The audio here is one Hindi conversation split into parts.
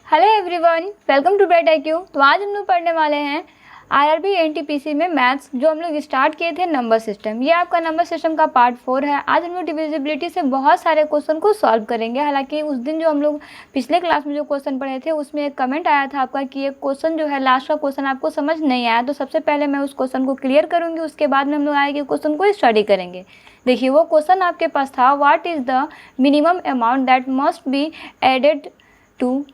Hello everyone, welcome to bright IQ। तो आज हम लोग पढ़ने वाले हैं IRB NTPC में मैथ्स, जो हम लोग स्टार्ट किए थे नंबर सिस्टम। ये आपका नंबर सिस्टम का पार्ट 4 है। आज हम लोग डिविजिबिलिटी से बहुत सारे क्वेश्चन को सॉल्व करेंगे। हालांकि उस दिन जो हम लोग पिछले क्लास में जो क्वेश्चन पढ़े थे उसमें एक कमेंट आया था आपका कि एक क्वेश्चन जो है लास्ट का क्वेश्चन आपको समझ नहीं आया। तो सबसे पहले मैं उस क्वेश्चन को क्लियर करूँगी, उसके बाद में हम लोग आगे क्वेश्चन को स्टडी करेंगे। देखिए, वो क्वेश्चन आपके पास था, what is the minimum amount that must be added to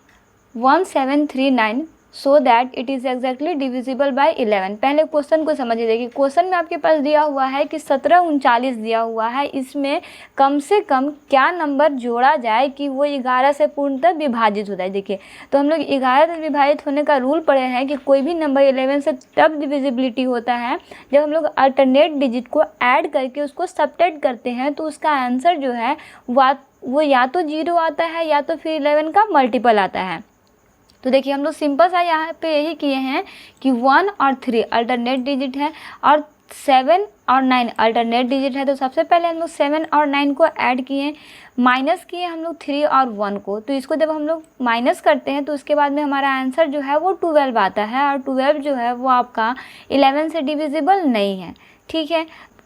1739 so that it is exactly divisible by 11। पहले क्वेश्चन को समझिए। देखिए, क्वेश्चन में आपके पास दिया हुआ है कि 1739 दिया हुआ है। इसमें कम से कम क्या नंबर जोड़ा जाए कि वो 11 से पूर्णतः विभाजित हो जाए। देखिए, तो हम लोग 11 से विभाजित होने का रूल पढ़े हैं कि कोई भी नंबर 11 से तब डिविजिबिलिटी होता है जब हम लोग अल्टरनेट डिजिट को ऐड करके उसको सबट्रैक्ट करते हैं। तो उसका आंसर जो है वो या तो 0 आता है या तो फिर 11 का मल्टीपल आता है। तो देखिए, हम लोग सिंपल सा यहाँ पे यही किए हैं कि 1 और 3 अल्टरनेट डिजिट है और 7 और 9 अल्टरनेट डिजिट है। तो सबसे पहले हम लोग 7 और 9 को ऐड किए, माइनस किए हम लोग 3 और 1 को। तो इसको जब हम लोग माइनस करते हैं तो उसके बाद में हमारा आंसर जो है वो 12 आता है। और 12 जो है वो आपका 11 से डिविजिबल नहीं है। ठीक है,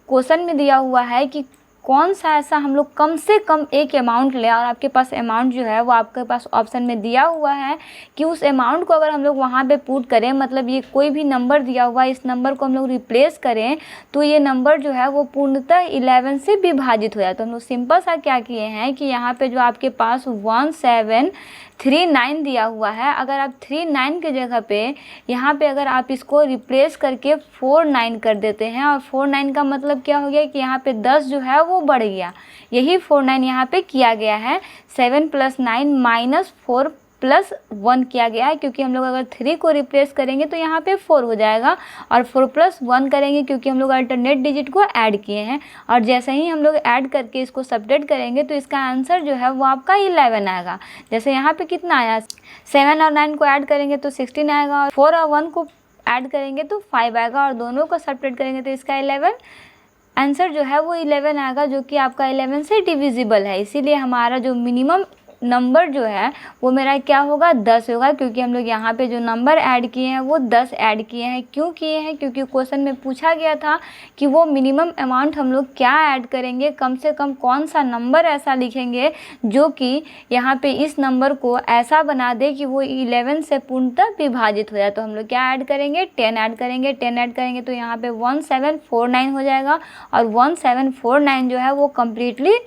क्वेश्चन में दिया हुआ है कि कौन सा ऐसा हम लोग कम से कम एक अमाउंट लें, और आपके पास अमाउंट जो है वो आपके पास ऑप्शन में दिया हुआ है कि उस अमाउंट को अगर हम लोग वहाँ पे पुट करें, मतलब ये कोई भी नंबर दिया हुआ है, इस नंबर को हम लोग रिप्लेस करें तो ये नंबर जो है वो पूर्णतः 11 से विभाजित हो जाए। तो हम लोग सिंपल सा क्या किए हैं कि यहाँ पे जो आपके पास 1739 दिया हुआ है, अगर आप 39 के जगह पे यहाँ पे अगर आप इसको रिप्लेस करके 49 कर देते हैं, और 49 का मतलब क्या हो गया कि यहाँ पे 10 जो है वो बढ़ गया। यही 49 यहाँ पे किया गया है। 7 + 9 - 4 + 1 किया गया है, क्योंकि हम लोग अगर 3 को रिप्लेस करेंगे तो यहाँ पे 4 हो जाएगा, और 4 + 1 करेंगे क्योंकि हम लोग अल्टरनेट डिजिट को ऐड किए हैं। और जैसे ही हम लोग ऐड करके इसको सबट्रैक्ट करेंगे तो इसका आंसर जो है वो आपका 11 आएगा। जैसे यहाँ पे कितना आया, 7 और 9 को ऐड करेंगे तो 16 आएगा, और 4 और 1 को ऐड करेंगे तो 5 आएगा, और दोनों को सबट्रैक्ट करेंगे तो इसका 11 आंसर जो है वो 11 आएगा, जो कि आपका 11 से डिविजिबल है। इसीलिए हमारा जो मिनिमम नंबर जो है वो मेरा क्या होगा, 10 होगा, क्योंकि हम लोग यहाँ पे जो नंबर ऐड किए हैं वो 10 ऐड किए हैं। क्यों किए हैं? क्योंकि क्वेश्चन में पूछा गया था कि वो मिनिमम अमाउंट हम लोग क्या ऐड करेंगे, कम से कम कौन सा नंबर ऐसा लिखेंगे जो कि यहाँ पे इस नंबर को ऐसा बना दे कि वो 11 से पूर्णतः विभाजित हो जाए। तो हम लोग क्या ऐड करेंगे, 10 ऐड करेंगे। 10 ऐड करेंगे तो यहाँ पे 1749 हो जाएगा, और 1749 जो है वो कम्प्लीटली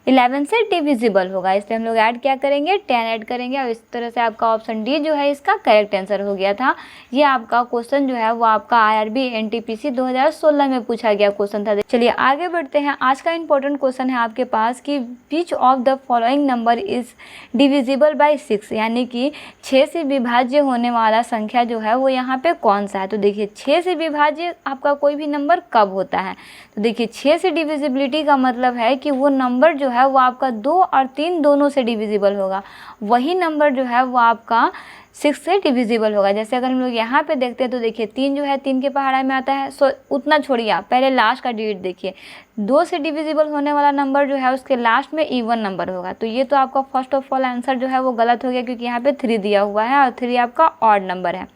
11 से डिविजिबल होगा। इसलिए हम लोग ऐड क्या करेंगे, 10 ऐड करेंगे। और इस तरह से आपका ऑप्शन डी जो है इसका करेक्ट आंसर हो गया था। ये आपका क्वेश्चन जो है वो आपका IRB NTPC 2016 में पूछा गया क्वेश्चन था। चलिए आगे बढ़ते हैं। आज का इंपॉर्टेंट क्वेश्चन है आपके पास कि विच of the following number is divisible by 6, यानी कि 6 से विभाज्य होने वाला संख्या जो है वो यहाँ पे कौन सा है। तो देखिए, 6 से विभाज्य आपका कोई भी नंबर कब होता है। तो देखिए, 6 से डिविजिबिलिटी का मतलब है कि वो नंबर जो है वो आपका 2 और 3 दोनों से डिविजिबल होगा। वही नंबर जो है वो आपका 6 से डिविजिबल होगा। जैसे अगर हम लोग यहाँ पे देखते हैं तो देखिए, 3 जो है 3 के पहाड़ा में आता है। सो उतना छोड़िए, आप पहले लास्ट का डिजिट देखिए। 2 से डिविजिबल होने वाला नंबर जो है उसके लास्ट में इवन नंबर होगा। तो ये तो आपका फर्स्ट ऑफ ऑल आंसर जो है वो गलत हो गया, क्योंकि यहाँ पे 3 दिया हुआ है और 3 आपका ऑड नंबर है।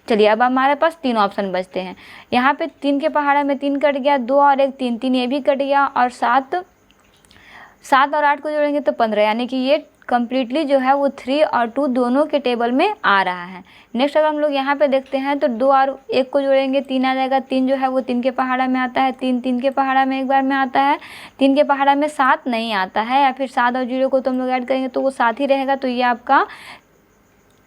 चलिए, अब हमारे पास 3 ऑप्शन बचते हैं। यहाँ पे 3 के पहाड़ा में 3 कट गया, 2 और 1 3, 3 ये भी कट गया, और 7 और 8 को जोड़ेंगे तो 15, यानी कि ये कम्प्लीटली जो है वो 3 और 2 दोनों के टेबल में आ रहा है। नेक्स्ट अगर हम लोग यहाँ पे देखते हैं तो 2 और 1 को जोड़ेंगे 3 आ जाएगा। 3 जो है वो 3 के पहाड़ा में आता है, 3 के पहाड़ा में एक बार में आता है। 3 के पहाड़ा में 7 नहीं आता है, या फिर 7 और 0 को तो हम लोग ऐड करेंगे तो वो 7 ही रहेगा। तो ये आपका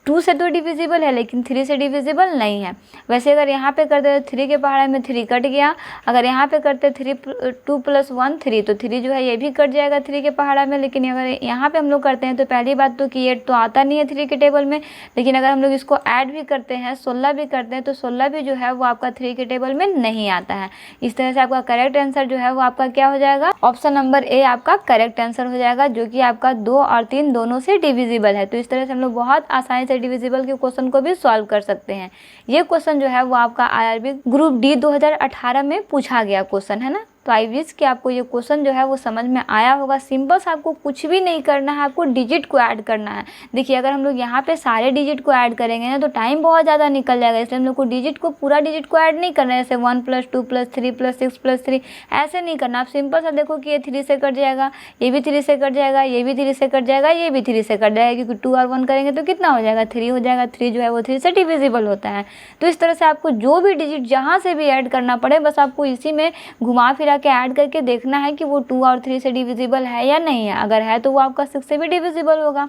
2 से तो डिविजिबल है, लेकिन 3 से डिविजिबल नहीं है। वैसे अगर यहाँ पे करते तो 3 के पहाड़े में 3 कट गया। अगर यहाँ पे करते 2 + 1 3, तो 3 जो है ये भी कट जाएगा 3 के पहाड़ा में। लेकिन अगर यहाँ पे हम लोग करते हैं तो पहली बात तो कि 8 तो आता नहीं है 3 के टेबल में। लेकिन अगर हम लोग इसको ऐड भी करते हैं, 16 भी करते हैं, तो 16 भी जो है वो आपका 3 के टेबल में नहीं आता है। इस तरह से आपका करेक्ट आंसर जो है वो आपका क्या हो जाएगा, ऑप्शन नंबर ए आपका करेक्ट आंसर हो जाएगा, जो कि आपका 2 और 3 दोनों से डिविजिबल है। तो इस तरह से हम लोग बहुत आसानी से डिविजिबल के क्वेश्चन को भी सॉल्व कर सकते हैं। ये क्वेश्चन जो है वो आपका IRB ग्रुप D 2018 में पूछा गया क्वेश्चन है ना। तो तो आई विश कि आपको ये क्वेश्चन जो है वो समझ में आया होगा। सिंपल सा आपको कुछ भी नहीं करना है, आपको डिजिट को ऐड करना है। देखिए अगर हम लोग यहाँ पे सारे डिजिट को ऐड करेंगे ना तो टाइम बहुत ज़्यादा निकल जाएगा, इसलिए हम लोग को डिजिट को पूरा डिजिट को ऐड नहीं करना है। जैसे 1 + 2 + 3 + 6 + 3 ऐसे नहीं करना। आप सिंपल सा देखो कि ये 3 से कट जाएगा, ये भी 3 से कट जाएगा, ये भी 3 से कट जाएगा, ये भी 3 से कट जाएगा, क्योंकि 2 और 1 करेंगे तो कितना हो जाएगा, 3 हो जाएगा। 3 जो है वो 3 से डिविजिबल होता है। तो इस तरह से आपको जो भी डिजिट जहाँ से भी ऐड करना पड़े बस आपको इसी में घुमा फिरा के ऐड करके देखना है कि वो 2 और 3 से डिविजिबल है या नहीं है। अगर है तो वो आपका 6 से भी डिविजिबल होगा।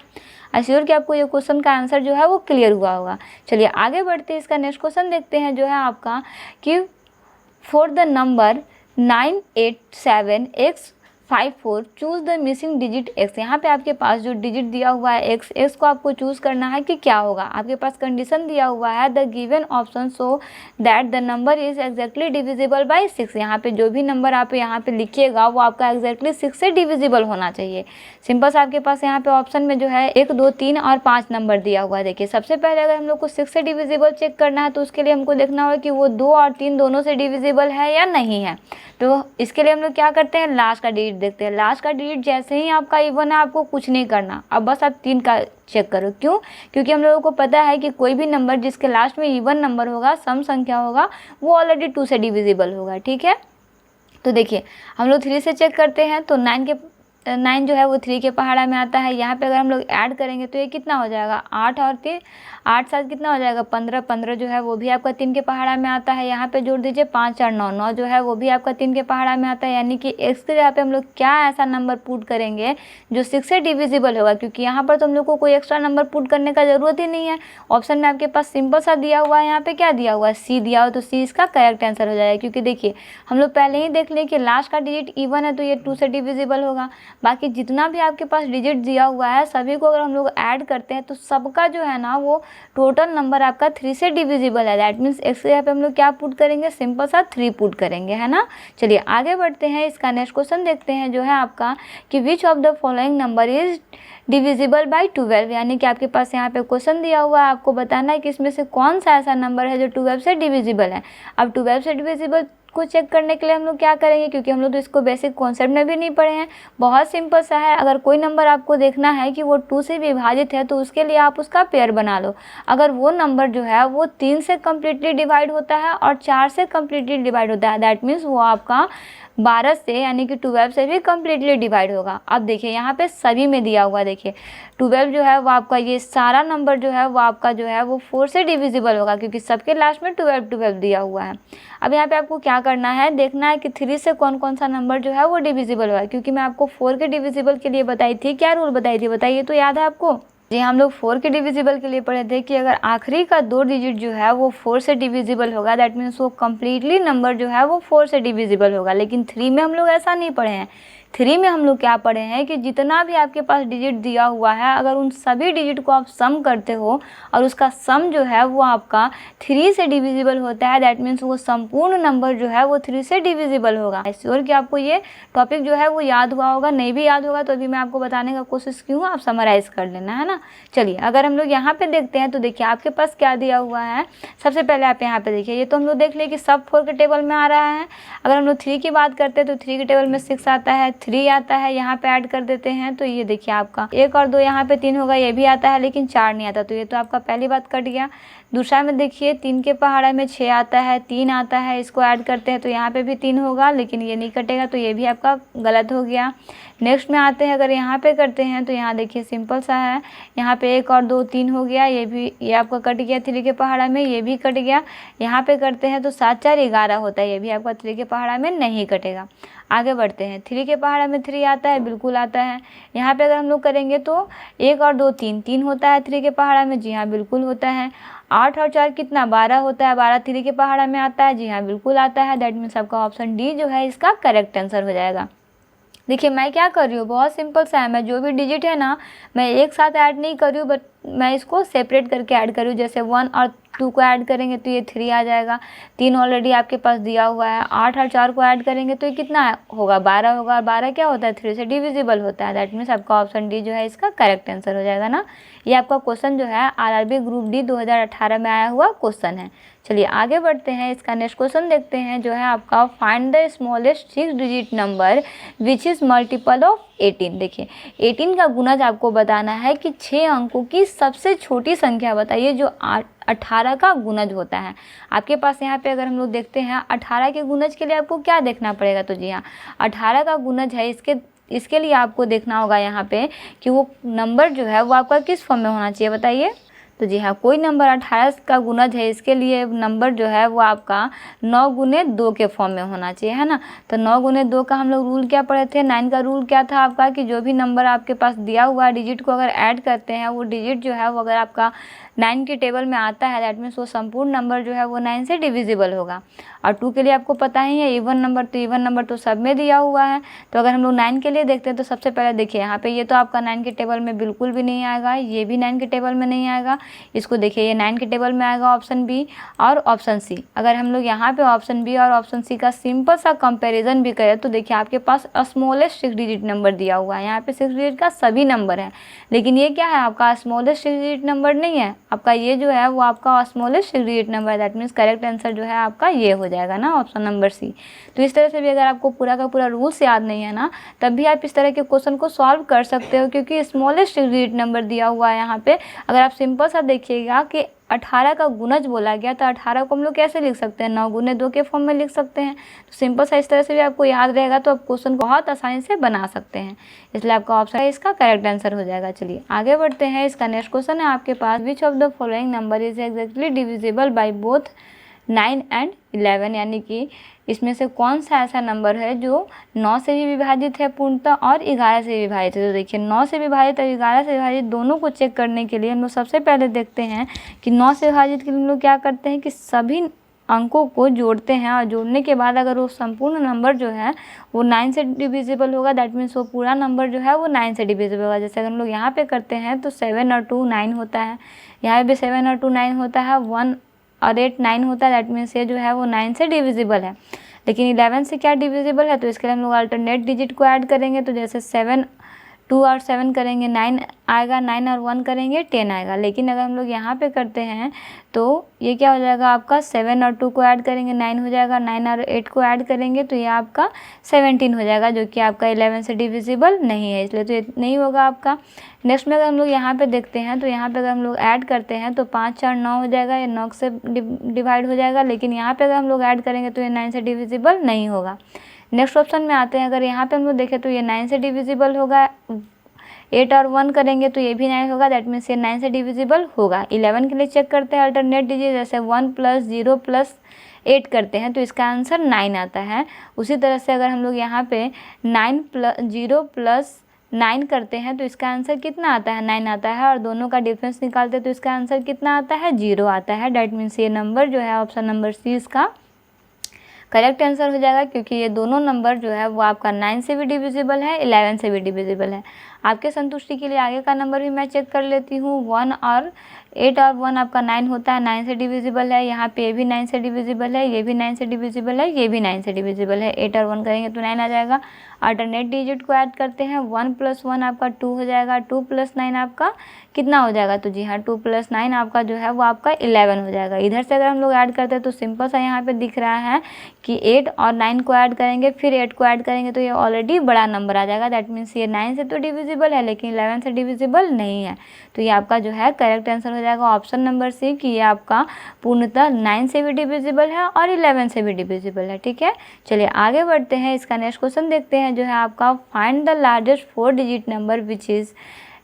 एश्योर कि आपको ये क्वेश्चन का आंसर जो है वो क्लियर हुआ होगा। चलिए आगे बढ़ते हैं, इसका नेक्स्ट क्वेश्चन देखते हैं जो है आपका कि for the number 987x54 choose the missing digit x। यहाँ पे आपके पास जो डिजिट दिया हुआ है x को आपको चूज़ करना है कि क्या होगा। आपके पास कंडीशन दिया हुआ है the given option so that the number is exactly divisible bye 6। यहाँ पे जो भी नंबर आप यहाँ पे लिखिएगा वो आपका एग्जैक्टली 6 से डिविजिबल होना चाहिए। सिंपल सा आपके पास यहाँ पे ऑप्शन में जो है 1, 2, 3 और 5 नंबर दिया हुआ है। देखिए सबसे पहले अगर हम लोग को 6 से डिविजिबल चेक करना है तो उसके लिए हमको देखना होगा कि वो 2 और 3 दोनों से डिविजिबल है या नहीं है। तो इसके लिए हम लोग क्या करते हैं, लास्ट का डिजिट देखते हैं। लास्ट का डिजिट जैसे ही आपका इवन है आपको कुछ नहीं करना, अब बस आप 3 का चेक करो। क्यों? क्योंकि हम लोगों को पता है कि कोई भी नंबर जिसके लास्ट में इवन नंबर होगा, सम संख्या होगा, वो ऑलरेडी 2 से डिविजिबल होगा। ठीक है, तो देखिए हम लोग 3 से चेक करते हैं तो 9 जो है वो 3 के पहाड़ा में आता है। यहाँ पे अगर हम लोग ऐड करेंगे तो ये कितना हो जाएगा, 8 और 3 8 7 कितना हो जाएगा 15। 15 जो है वो भी आपका 3 के पहाड़ा में आता है। यहाँ पे जोड़ दीजिए 5 और 9 9 जो है वो भी आपका 3 के पहाड़ा में आता है। यानी कि x के जगह पे हम लोग क्या ऐसा नंबर पुट करेंगे जो 6 से डिविजिबल होगा, क्योंकि यहाँ पर तो हम लोग को कोई एक्स्ट्रा नंबर पुट करने का ज़रूरत ही नहीं है। ऑप्शन में आपके पास सिंपल सा दिया हुआ है, यहाँ पे क्या दिया हुआ है, C दिया हुआ, तो C इसका करेक्ट आंसर हो जाएगा। क्योंकि देखिए हम लोग पहले ही देख लें कि लास्ट का डिजिट इवन है तो ये 2 से डिविजिबल होगा। बाकी जितना भी आपके पास डिजिट दिया हुआ है सभी को अगर हम लोग ऐड करते हैं तो सबका जो है ना वो टोटल नंबर आपका 3 से डिविजिबल है। दैट मीन्स x के यहाँ पे हम लोग क्या पुट करेंगे, सिंपल सा 3 पुट करेंगे, है ना। चलिए आगे बढ़ते हैं, इसका नेक्स्ट क्वेश्चन देखते हैं जो है आपका कि विच of the following number is divisible by 12। यानी कि आपके पास यहाँ पे क्वेश्चन दिया हुआ है, आपको बताना है कि इसमें से कौन सा ऐसा नंबर है जो 12 से डिविजिबल है। अब 12 से डिविजिबल को चेक करने के लिए हम लोग क्या करेंगे, क्योंकि हम लोग तो इसको बेसिक कॉन्सेप्ट में भी नहीं पढ़े हैं, बहुत सिंपल सा है। अगर कोई नंबर आपको देखना है कि वो 2 से विभाजित है तो उसके लिए आप उसका पेयर बना लो। अगर वो नंबर जो है वो 3 से कम्प्लीटली डिवाइड होता है और 4 से कम्प्लीटली डिवाइड होता है, दैट मीन्स वो आपका 12 से यानी कि 12 से भी कम्प्लीटली डिवाइड होगा। अब देखिए यहाँ पे सभी में दिया हुआ, देखिए 12 जो है वो आपका ये सारा नंबर जो है वो आपका जो है वो 4 से डिविजिबल होगा, क्योंकि सबके लास्ट में 12 12 दिया हुआ है। अब यहाँ पे आपको क्या करना है, देखना है कि 3 से कौन कौन सा नंबर जो है वो डिविजिबल हुआ है। क्योंकि मैं आपको 4 के डिविजिबल के लिए बताई थी, क्या रूल बताई थी बताइए, तो याद है आपको? जी हम लोग 4 के डिविजिबल के लिए पढ़े थे कि अगर आखिरी का 2 डिजिट जो है वो 4 से डिविजिबल होगा, दैट मीन्स वो कम्प्लीटली नंबर जो है वो 4 से डिविजिबल होगा। लेकिन 3 में हम लोग ऐसा नहीं पढ़े हैं। 3 में हम लोग क्या पढ़े हैं कि जितना भी आपके पास डिजिट दिया हुआ है अगर उन सभी डिजिट को आप सम करते हो और उसका सम जो है वो आपका 3 से डिविजिबल होता है, दैट मीन्स वो संपूर्ण नंबर जो है वो 3 से डिविजिबल होगा। श्योर कि आपको ये टॉपिक जो है वो याद हुआ होगा, नहीं भी याद होगा तो अभी मैं आपको बताने का कोशिश की हूँ, आप समराइज़ कर लेना, है ना। चलिए अगर हम लोग यहाँ पे देखते हैं तो देखिए आपके पास क्या दिया हुआ है। सबसे पहले आप यहाँ पे देखिए, ये तो हम लोग देख लिए कि सब 4 के टेबल में आ रहा है। अगर हम लोग 3 की बात करते हैं तो 3 के टेबल में 6 आता है, 3 आता है, यहाँ पे ऐड कर देते हैं तो ये देखिए आपका 1 और 2 यहाँ पे 3 होगा, ये भी आता है, लेकिन 4 नहीं आता, तो ये तो आपका पहली बात कट गया। दूसरा में देखिए 3 के पहाड़ा में 6 आता है, 3 आता है, इसको ऐड करते हैं तो यहाँ पे भी 3 होगा, लेकिन ये नहीं कटेगा, तो ये भी आपका गलत हो गया। नेक्स्ट में आते हैं, अगर यहाँ पे करते हैं तो यहाँ देखिए सिंपल सा है, यहाँ पे 1 और 2 3 हो गया, ये आपका कट गया 3 के पहाड़ा में, ये भी कट गया। यहाँ पे करते हैं तो 7 4 11 होता है, ये भी आपका 3 के पहाड़ा में नहीं कटेगा। आगे बढ़ते हैं, 3 के पहाड़ा में 3 आता है, बिल्कुल आता है। यहाँ पे अगर हम लोग करेंगे तो 1 और 2 3 3 होता है 3 के पहाड़ा में, जी हाँ बिल्कुल होता है। 8 और 4 कितना 12 होता है, 12 3 के पहाड़ा में आता है, जी हाँ बिल्कुल आता है। दैट मीन्स आपका ऑप्शन डी जो है इसका करेक्ट आंसर हो जाएगा। देखिए मैं क्या कर रही हूँ, बहुत सिंपल सा है, मैं जो भी डिजिट है ना मैं एक साथ ऐड नहीं कर रही हूँ, बट मैं इसको सेपरेट करके ऐड करूँ, जैसे 1 और 2 को ऐड करेंगे तो ये 3 आ जाएगा, 3 ऑलरेडी आपके पास दिया हुआ है, 8 और 4 को ऐड करेंगे तो ये कितना होगा, 12 होगा, और 12 क्या होता है, 3 से डिविजिबल होता है। दैट मीन्स आपका ऑप्शन डी जो है इसका करेक्ट आंसर हो जाएगा ना। ये आपका क्वेश्चन जो है आरआरबी ग्रुप डी 2018 में आया हुआ क्वेश्चन है। चलिए आगे बढ़ते हैं, इसका नेक्स्ट क्वेश्चन देखते हैं जो है आपका find the smallest 6 digit number which is multiple of 18। देखिए 18 का गुणज आपको बताना है कि 6 अंकों की सबसे छोटी संख्या बताइए जो 18 का गुणज होता है। आपके पास यहाँ पे अगर हम लोग देखते हैं 18 के गुणज के लिए आपको क्या देखना पड़ेगा, तो जी हाँ 18 का गुणज है, इसके लिए आपको देखना होगा यहाँ पे कि वो नंबर जो है वो आपका किस फॉर्म में होना चाहिए बताइए। तो जी हाँ कोई नंबर 18 का गुणज है, इसके लिए नंबर जो है वो आपका 9 गुने 2 के फॉर्म में होना चाहिए, है ना। तो 9 गुने 2 का हम लोग रूल क्या पढ़े थे, 9 का रूल क्या था आपका कि जो भी नंबर आपके पास दिया हुआ है डिजिट को अगर ऐड करते हैं, वो डिजिट जो है वो अगर आपका 9 के टेबल में आता है, दैट मीन्स वो संपूर्ण नंबर जो है वो 9 से डिविजिबल होगा। और 2 के लिए आपको पता ही है इवन नंबर, तो इवन नंबर तो सब में दिया हुआ है। तो अगर हम लोग 9 के लिए देखते हैं तो सबसे पहले देखिए यहाँ पे ये तो आपका 9 के टेबल में बिल्कुल भी नहीं आएगा, ये भी 9 के टेबल में नहीं आएगा। इसको देखिए ये 9 के टेबल में आएगा ऑप्शन बी और ऑप्शन सी। अगर हम लोग यहाँ पे ऑप्शन बी और ऑप्शन सी का सिंपल सा कंपैरिजन भी करें तो देखिए आपके पास स्मॉलेस्ट 6 डिजिट नंबर दिया हुआ है, यहाँ पे 6 डिजिट का सभी नंबर है, लेकिन ये क्या है आपका स्मॉलेस्ट 6 डिजिट नंबर नहीं है, आपका ये जो है वो आपका स्मॉलेस्ट 6 डिजिट नंबर है। दैट मीन्स करेक्ट आंसर जो है आपका ये हो जाएगा ना, ऑप्शन नंबर सी। तो इस तरह से भी अगर आपको पूरा का पूरा रूल्स याद नहीं है ना, तब भी आप इस तरह के क्वेश्चन को सॉल्व कर सकते हो, क्योंकि स्मॉलेस्ट 6 डिजिट नंबर दिया हुआ है यहाँ पे। अगर आप सिंपल सा देखिएगा कि 18 का गुणज बोला गया, तो 18 को हम लोग कैसे लिख सकते हैं, 9 गुने 2 के फॉर्म में लिख सकते हैं। तो सिंपल सा इस तरह से भी आपको याद रहेगा तो आप क्वेश्चन को बहुत आसानी से बना सकते हैं, इसलिए आपका ऑप्शन इसका करेक्ट आंसर हो जाएगा। चलिए आगे बढ़ते हैं, इसका नेक्स्ट क्वेश्चन है आपके पास, which of the following number is exactly divisible by both 9 and 11, यानी कि इसमें से कौन सा ऐसा नंबर है जो 9 से भी विभाजित है पूर्णतः और 11 से विभाजित है। तो देखिए 9 से विभाजित और 11 से विभाजित दोनों को चेक करने के लिए हम लोग सबसे पहले देखते हैं कि 9 से विभाजित के लिए हम लोग क्या करते हैं कि सभी अंकों को जोड़ते हैं, और जोड़ने के बाद अगर वो संपूर्ण नंबर जो है वो 9 से डिविजिबल होगा, दैट मीन्स वो पूरा नंबर जो है वो 9 से डिविजिबल होगा। जैसे अगर हम लोग यहाँ पे करते हैं तो 7 और 2 9 होता है, यहाँ भी 7 और 2 9 होता है, 1 और 8 9 होता है, दैट मीन्स ये जो है वो 9 से डिविजिबल है। लेकिन 11 से क्या डिविजिबल है, तो इसके लिए हम लोग अल्टरनेट डिजिट को ऐड करेंगे। तो जैसे 7 2 और 7 करेंगे 9 आएगा, 9 और 1 करेंगे 10 आएगा। लेकिन अगर हम लोग यहाँ पे करते हैं तो ये क्या हो जाएगा आपका 7 और 2 को ऐड करेंगे 9 हो जाएगा, 9 और 8 को ऐड करेंगे तो ये आपका 17 हो जाएगा, जो कि आपका 11 से डिविजिबल नहीं है, इसलिए तो ये नहीं होगा आपका। नेक्स्ट में अगर हम लोग यहाँ पे देखते हैं तो यहाँ पे अगर हम लोग ऐड करते हैं तो 5 4 9 हो जाएगा, ये 9 से डिवाइड हो जाएगा। लेकिन यहाँ पे अगर हम लोग ऐड करेंगे तो ये 9 से डिविजिबल नहीं होगा। नेक्स्ट ऑप्शन में आते हैं, अगर यहाँ पे हम लोग देखें तो ये 9 से डिविजिबल होगा, 8 और 1 करेंगे तो ये भी 9 होगा, दैट मीन्स ये 9 से डिविजिबल होगा। 11 के लिए चेक करते हैं अल्टरनेट डिजिट, जैसे 1 + 0 + 8 करते हैं तो इसका आंसर 9 आता है। उसी तरह से अगर हम लोग यहाँ पे 9 + 0 + 9 करते हैं तो इसका आंसर कितना आता है, 9 आता है, और दोनों का डिफरेंस निकालते हैं तो इसका आंसर कितना आता है, 0 आता है। दैट मीन्स ये नंबर जो है ऑप्शन नंबर सी इसका करेक्ट आंसर हो जाएगा, क्योंकि ये दोनों नंबर जो है वो आपका 9 से भी डिविजिबल है, 11 से भी डिविजिबल है। आपके संतुष्टि के लिए आगे का नंबर भी मैं चेक कर लेती हूँ। 1 और 8 और 1 आपका 9 होता है, 9 से डिविजिबल है। यहाँ पे ये भी 9 से डिविजिबल है, ये भी 9 से डिविजिबल है, ये भी 9 से डिविजिबल है। 8 और 1 करेंगे तो 9 आ जाएगा। अल्टरनेट डिजिट को ऐड करते हैं, 1 + 1 आपका 2 हो जाएगा, 2 + 9 आपका कितना हो जाएगा, तो जी हाँ 2 + 9 आपका जो है वो आपका 11 हो जाएगा। इधर से अगर हम लोग ऐड करते हैं तो सिंपल सा यहाँ पे दिख रहा है कि 8 और 9 को ऐड करेंगे, फिर 8 को ऐड करेंगे तो ये ऑलरेडी बड़ा नंबर आ जाएगा। दैट मीन्स ये 9 से तो डिविजिबल है लेकिन 11 से डिविजिबल नहीं है, तो ये आपका जो है करेक्ट आंसर हो जाएगा ऑप्शन नंबर सी, कि ये आपका पूर्णतः 9 से भी डिविजिबल है और 11 से भी डिविजिबल है। ठीक है, चलिए आगे बढ़ते हैं, इसका नेक्स्ट क्वेश्चन देखते हैं जो है आपका find the largest 4 digit number which is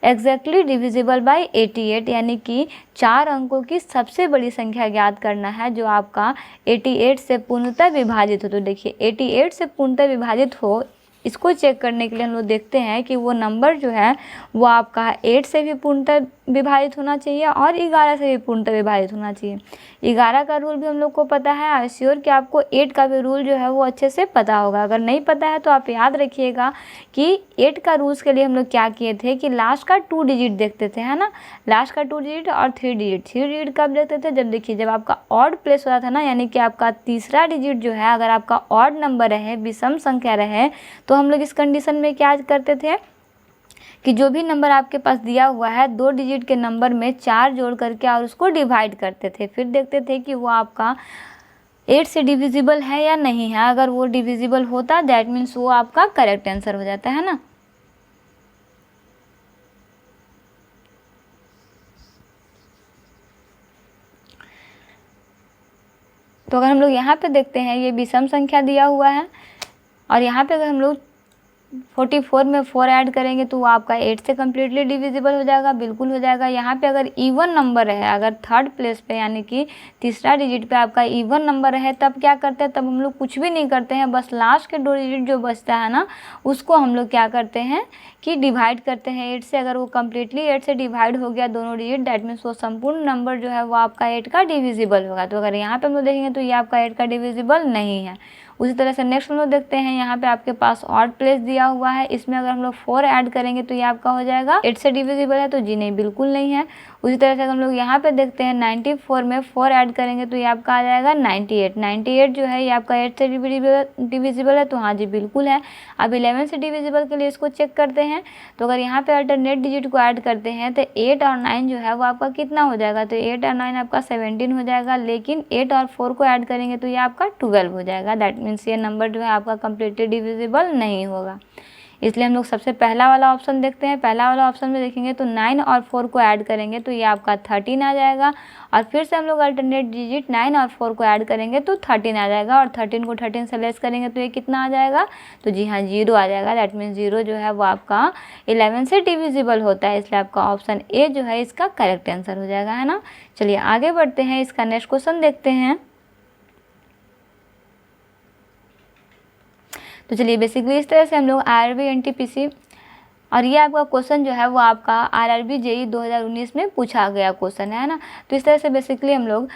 exactly divisible by 88, यानी कि 4 अंकों की सबसे बड़ी संख्या ज्ञात करना है जो आपका 88 से पूर्णतः विभाजित हो। तो देखिए 88 से पूर्णतः विभाजित हो, इसको चेक करने के लिए हम लोग देखते हैं कि वो नंबर जो है वो आपका 8 से भी पूर्णतः विभाजित होना चाहिए और 11 से भी पूर्णतः विभाजित होना चाहिए। 11 का रूल भी हम लोग को पता है। आई श्योर कि आपको 8 का भी रूल जो है वो अच्छे से पता होगा। अगर नहीं पता है तो आप याद रखिएगा कि 8 का रूल्स के लिए हम लोग क्या किए थे कि लास्ट का 2 डिजिट देखते थे, है ना। लास्ट का 2 डिजिट और 3 डिजिट कब देखते थे, जब देखिए जब आपका ऑड प्लेस होता था ना, यानी कि आपका तीसरा डिजिट जो है अगर आपका ऑड नंबर रहे, विषम संख्या रहे, तो हम लोग इस कंडीशन में क्या करते थे कि जो भी नंबर आपके पास दिया हुआ है 2 डिजिट के नंबर में 4 जोड़ करके और उसको डिवाइड करते थे। फिर देखते थे कि वो आपका 8 से डिविजिबल है या नहीं है। अगर वो डिविजिबल होता दैट मीन्स वो आपका करेक्ट आंसर हो जाता है ना। तो अगर हम लोग यहाँ पे देखते हैं ये विषम संख्या दिया हुआ है और यहाँ पे अगर हम लोग 44 में 4 ऐड करेंगे तो वो आपका 8 से कम्प्लीटली डिविजिबल हो जाएगा, बिल्कुल हो जाएगा। यहाँ पे अगर इवन नंबर है, अगर थर्ड प्लेस पे यानी कि तीसरा डिजिट पे आपका इवन नंबर है, तब क्या करते हैं, तब हम लोग कुछ भी नहीं करते हैं, बस लास्ट के 2 डिजिट जो बचता है ना उसको हम लोग क्या करते हैं कि डिवाइड करते हैं 8 से। अगर वो कम्प्लीटली 8 से डिवाइड हो गया दोनों डिजिट, दैट मीन्स वो संपूर्ण नंबर जो है वो आपका 8 का डिविजिबल होगा। तो अगर यहाँ पे हम लोग देखेंगे तो ये आपका 8 का डिविजिबल नहीं है। उसी तरह से नेक्स्ट हम लोग देखते हैं, यहाँ पे आपके पास ऑड प्लेस दिया हुआ है, इसमें अगर हम लोग 4 ऐड करेंगे तो ये आपका हो जाएगा 8 से डिविजिबल है, तो जी नहीं, बिल्कुल नहीं है। उसी तरह से हम लोग यहाँ पे देखते हैं 94 में 4 ऐड करेंगे तो ये आपका आ जाएगा 98 जो है ये आपका 8 से डिविजिबल है, तो हाँ जी बिल्कुल है। अब 11 से डिविजिबल के लिए इसको चेक करते हैं। तो अगर यहाँ पे अल्टरनेट डिजिट को ऐड करते हैं तो 8 और 9 जो है वो आपका कितना हो जाएगा, तो 8 और 9 आपका 17 हो जाएगा, लेकिन 8 और 4 को ऐड करेंगे तो ये आपका 12 हो जाएगा। दैट मीन्स ये नंबर जो है आपका कम्प्लीटली डिविजिबल नहीं होगा। इसलिए हम लोग सबसे पहला वाला ऑप्शन देखते हैं। पहला वाला ऑप्शन में देखेंगे तो 9 और 4 को ऐड करेंगे तो ये आपका 13 आ जाएगा, और फिर से हम लोग अल्टरनेट डिजिट 9 और 4 को ऐड करेंगे तो 13 आ जाएगा, और 13 को 13 से लेस करेंगे तो ये कितना आ जाएगा, तो जी हाँ 0 आ जाएगा। दैट मीन्स 0 जो है वो आपका 11 से डिविजिबल होता है, इसलिए आपका ऑप्शन ए जो है इसका करेक्ट आंसर हो जाएगा, है ना। चलिए आगे बढ़ते हैं, इसका नेक्स्ट क्वेश्चन देखते हैं। तो चलिए बेसिकली इस तरह से हम लोग आरआरबी एनटीपीसी, और ये आपका क्वेश्चन जो है वो आपका आरआरबी जेईई 2019 में पूछा गया क्वेश्चन है ना। तो इस तरह से बेसिकली हम लोग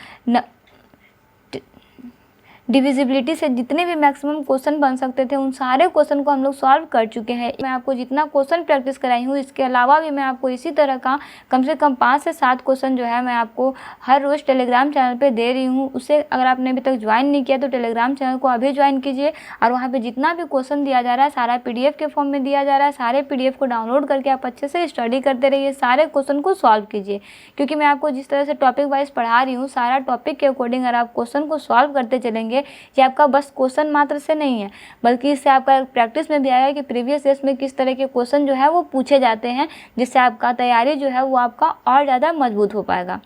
डिविजिबिलिटी से जितने भी मैक्सिमम क्वेश्चन बन सकते थे उन सारे क्वेश्चन को हम लोग सॉल्व कर चुके हैं। मैं आपको जितना क्वेश्चन प्रैक्टिस कराई हूँ इसके अलावा भी मैं आपको इसी तरह का कम से कम 5 से 7 क्वेश्चन जो है मैं आपको हर रोज़ टेलीग्राम चैनल पे दे रही हूँ। उससे अगर आपने अभी तक ज्वाइन नहीं किया तो टेलीग्राम चैनल को अभी ज्वाइन कीजिए, और वहाँ पर जितना भी क्वेश्चन दिया जा रहा है सारा PDF के फॉर्म में दिया जा रहा है। सारे PDF को डाउनलोड करके आप अच्छे से स्टडी करते रहिए, सारे क्वेश्चन को सॉल्व कीजिए, क्योंकि मैं आपको जिस तरह से टॉपिक वाइज पढ़ा रही हूँ सारा टॉपिक के अकॉर्डिंग अगर आप क्वेश्चन को सॉल्व करते चलेंगे, ये आपका बस क्वेश्चन मात्र से नहीं है बल्कि इससे आपका प्रैक्टिस में भी आएगा कि प्रीवियस ईयर्स में किस तरह के क्वेश्चन जो है वो पूछे जाते हैं, जिससे आपका तैयारी जो है वो आपका और ज़्यादा मजबूत हो पाएगा।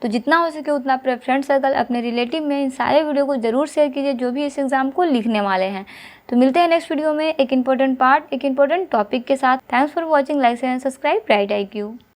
तो जितना हो सके उतना अपने फ्रेंड सर्कल, अपने रिलेटिव में इन सारे वीडियो को ज़रूर शेयर कीजिए जो भी इस एग्ज़ाम को लिखने वाले हैं। तो मिलते हैं नेक्स्ट वीडियो में एक इंपॉर्टेंट पार्ट, एक इंपॉर्टेंट टॉपिक के साथ। Thanks for watching, like share and subscribe bright IQ।